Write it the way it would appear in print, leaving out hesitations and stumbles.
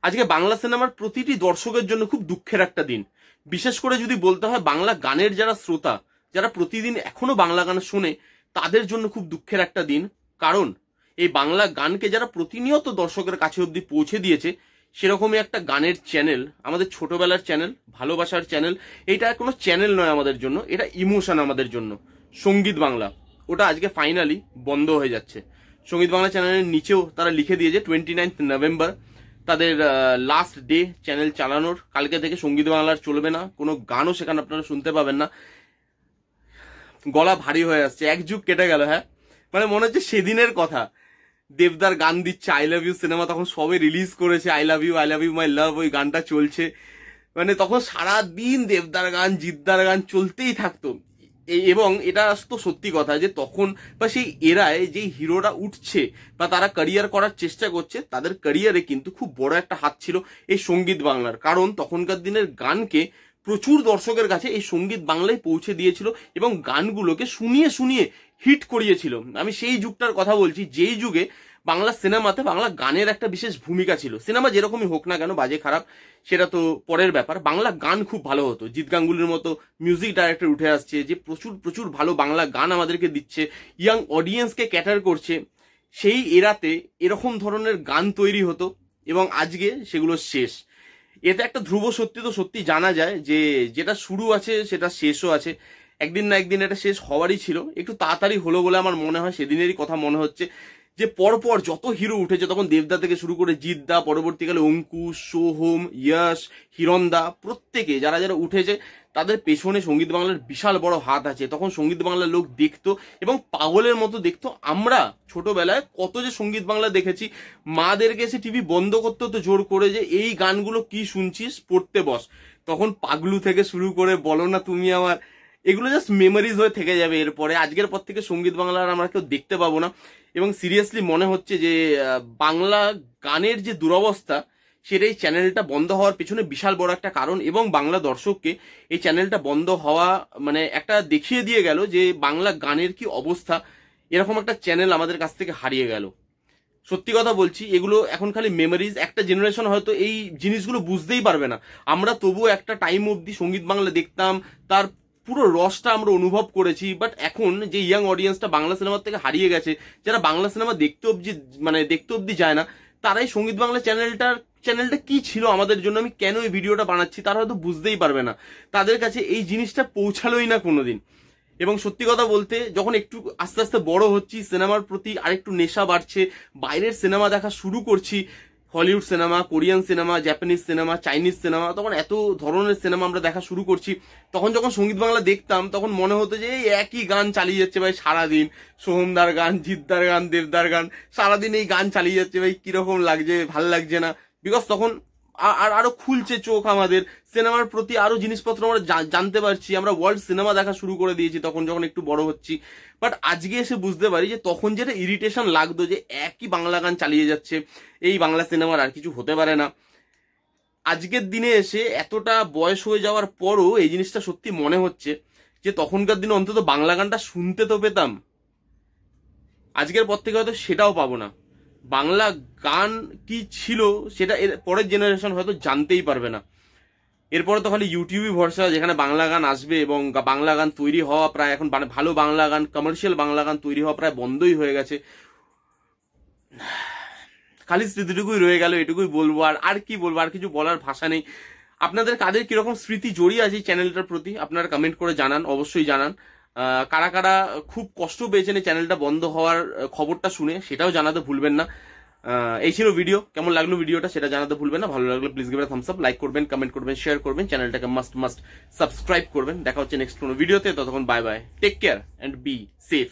আজকে বাংলা সিনেমার প্রতিটি দর্শকের জন্য খুব দুঃখের একটা দিন। বিশেষ করে যদি বলতে হয় বাংলা গানের যারা শ্রোতা, যারা প্রতিদিন এখনো বাংলা গান শোনে, তাদের জন্য খুব দুঃখের একটা দিন। কারণ এই বাংলা গানকে যারা প্রতিনিয়ত দর্শকের কাছে অবধি পৌঁছে দিয়েছে, সেরকমই একটা গানের চ্যানেল, আমাদের ছোটবেলার চ্যানেল, ভালোবাসার চ্যানেল, এটা কোনো চ্যানেল নয় আমাদের জন্য, এটা ইমোশন আমাদের জন্য, সঙ্গীত বাংলা। ওটা আজকে ফাইনালি বন্ধ হয়ে যাচ্ছে। সঙ্গীত বাংলা চ্যানেলের নিচেও তারা লিখে দিয়েছে 29 নভেম্বর তাদের লাস্ট ডে চ্যানেল চালানোর। কালকে থেকে সঙ্গীত বাংলার চলবে না, কোনো গানও সেখানে আপনারা শুনতে পাবেন না। গলা ভারী হয়ে আসছে, এক যুগ কেটে গেল। হ্যাঁ, মানে মনে হচ্ছে সেদিনের কথা। দেবদার গান দিচ্ছে, আই লাভ ইউ সিনেমা তখন সবে রিলিজ করেছে, আই লাভ ইউ মাই লাভ, ওই গানটা চলছে। মানে তখন সারাদিন দেবদার গান, জিদ্দার গান চলতেই থাকতো। এবং এটা তো সত্যি কথা যে তখন বা সেই এরায় যে হিরোরা উঠছে বা তারা ক্যারিয়ার করার চেষ্টা করছে, তাদের ক্যারিয়ারে কিন্তু খুব বড় একটা হাত ছিল এই সঙ্গীত বাংলার। কারণ তখনকার দিনের গানকে প্রচুর দর্শকের কাছে এই সঙ্গীত বাংলায় পৌঁছে দিয়েছিল এবং গানগুলোকে শুনিয়ে শুনিয়ে হিট করিয়েছিল। আমি সেই যুগটার কথা বলছি, যেই যুগে বাংলা সিনেমাতে বাংলা গানের একটা বিশেষ ভূমিকা ছিল। সিনেমা যেরকমই হোক না কেন, বাজে খারাপ সেটা তো পরের ব্যাপার, বাংলা গান খুব ভালো হতো। জিৎ গাঙ্গুলির মতো মিউজিক ডাইরেক্টর উঠে আসছে, যে প্রচুর প্রচুর ভালো বাংলা গান আমাদেরকে দিচ্ছে, ইয়াং অডিয়েন্সকে ক্যাটার করছে। সেই এরাতে এরকম ধরনের গান তৈরি হতো এবং আজকে সেগুলো শেষ। এতে একটা ধ্রুব সত্যি তো সত্যি জানা যায় যে যেটা শুরু আছে সেটা শেষও আছে। একদিন না একদিন এটা শেষ হওয়ারই ছিল। একটু তাড়াতাড়ি হলো বলে আমার মনে হয়, সেদিনেরই কথা মনে হচ্ছে যে পরপর যত হিরো উঠেছে, তখন দেবদা থেকে শুরু করে জিদ্দা, পরবর্তীকালে অঙ্কুশ, সোহম, ইয়াশ, হিরণদা, প্রত্যেকে যারা যারা উঠেছে তাদের পেছনে সঙ্গীত বাংলার বিশাল বড় হাত আছে। তখন সঙ্গীত বাংলার লোক দেখতো এবং পাগলের মতো দেখতো। আমরা ছোটবেলায় কত যে সঙ্গীত বাংলা দেখেছি, মাদেরকে এসে টিভি বন্ধ করতে হতো জোর করে, যে এই গানগুলো কি শুনছিস, পড়তে বস। তখন পাগলু থেকে শুরু করে বলো না তুমি আমার, এগুলো জাস্ট মেমোরিজ হয়ে থেকে যাবে। এরপরে আজকের পর থেকে সঙ্গীত বাংলার আমরা কেউ দেখতে পাবো না। এবং সিরিয়াসলি মনে হচ্ছে যে বাংলা গানের যে দুরবস্থা, সেটা এই চ্যানেলটা বন্ধ হওয়ার পেছনে বিশাল বড় একটা কারণ। এবং বাংলা দর্শককে এই চ্যানেলটা বন্ধ হওয়া মানে একটা দেখিয়ে দিয়ে গেল যে বাংলা গানের কি অবস্থা। এরকম একটা চ্যানেল আমাদের কাছ থেকে হারিয়ে গেল। সত্যি কথা বলছি, এগুলো এখন খালি মেমোরিজ। একটা জেনারেশন হয়তো এই জিনিসগুলো বুঝতেই পারবে না। আমরা তবুও একটা টাইম অবধি সঙ্গীত বাংলা দেখতাম, তার পুরো রসটা আমরা অনুভব করেছি। বাট এখন যে ইয়াং অডিয়েন্সটা বাংলা সিনেমার থেকে হারিয়ে গেছে, যারা বাংলা সিনেমা দেখতে অবধি যায় না, তারাই সঙ্গীত বাংলা চ্যানেলটা কি ছিল আমাদের জন্য, আমি কেন এই ভিডিওটা বানাচ্ছি, তারা হয়তো বুঝতেই পারবে না। তাদের কাছে এই জিনিসটা পৌঁছালোই না কোনোদিন। এবং সত্যি কথা বলতে, যখন একটু আস্তে আস্তে বড় হচ্ছি, সিনেমার প্রতি আরেকটু নেশা বাড়ছে, বাইরের সিনেমা দেখা শুরু করছি, Hollywood cinema, Korean cinema, Japanese cinema, Chinese cinema, তখন এত ধরনের সিনেমা আমরা দেখা শুরু করছি। তখন যখন সঙ্গীত বাংলা দেখতাম, তখন মনে হতো যে এই একই গান চালিয়ে যাচ্ছে ভাই সারাদিন, সোহমদার গান, জিদ্দার গান, দেবদার গান, সারাদিন এই গান চালিয়ে যাচ্ছে ভাই, কিরকম লাগছে, ভাল লাগছে না। বিকজ তখন আরো খুলছে চোখ আমাদের, সিনেমার প্রতি আরো জিনিসপত্র আমরা জানতে পারছি, আমরা ওয়ার্ল্ড সিনেমা দেখা শুরু করে দিয়েছি তখন যখন একটু বড় হচ্ছি। বাট আজকে এসে বুঝতে পারি যে তখন যেটা ইরিটেশন লাগতো, যে একই বাংলা গান চালিয়ে যাচ্ছে, এই বাংলা সিনেমার আর কিছু হতে পারে না, আজকের দিনে এসে এতটা বয়স হয়ে যাওয়ার পরও এই জিনিসটা সত্যি মনে হচ্ছে যে তখনকার দিনে অন্তত বাংলা গানটা শুনতে তো পেতাম। আজকের পর থেকে হয়তো সেটাও পাবো না। বাংলা গান কি ছিল সেটা এর পরের জেনারেশন হয়তো জানতেই পারবে না। এরপরে তো খালি ইউটিউবই ভরসা, যেখানে বাংলা গান আসবে। এবং বাংলা গান তৈরি হওয়া প্রায় এখন, ভালো বাংলা গান, কমার্শিয়াল বাংলা গান তৈরি হওয়া প্রায় বন্ধই হয়ে গেছে। খালি স্মৃতিটুকুই রয়ে গেল, এটুকুই বলবো। আর কি বলবো, আর কিছু বলার ভাষা নেই। আপনাদের কাদের কিরকম স্মৃতি জড়িয়ে আছে এই চ্যানেলটার প্রতি, আপনারা কমেন্ট করে জানান, অবশ্যই জানান। কারা কারা খুব কষ্ট পেয়েছেন এই চ্যানেলটা বন্ধ হওয়ার খবরটা শুনে, সেটাও জানাতে ভুলবেন না। এই ছিল ভিডিও। কেমন লাগলো ভিডিওটা সেটা জানাতে ভুলবেন না। ভালো লাগলে please give it a Thums up, like করবেন, কমেন্ট করবেন, শেয়ার করবেন, চ্যানেলটাকে মাস্ট সাবস্ক্রাইব করবেন। দেখা হচ্ছে নেক্সট কোনো ভিডিওতে। ততক্ষণ bye bye, take care and be safe.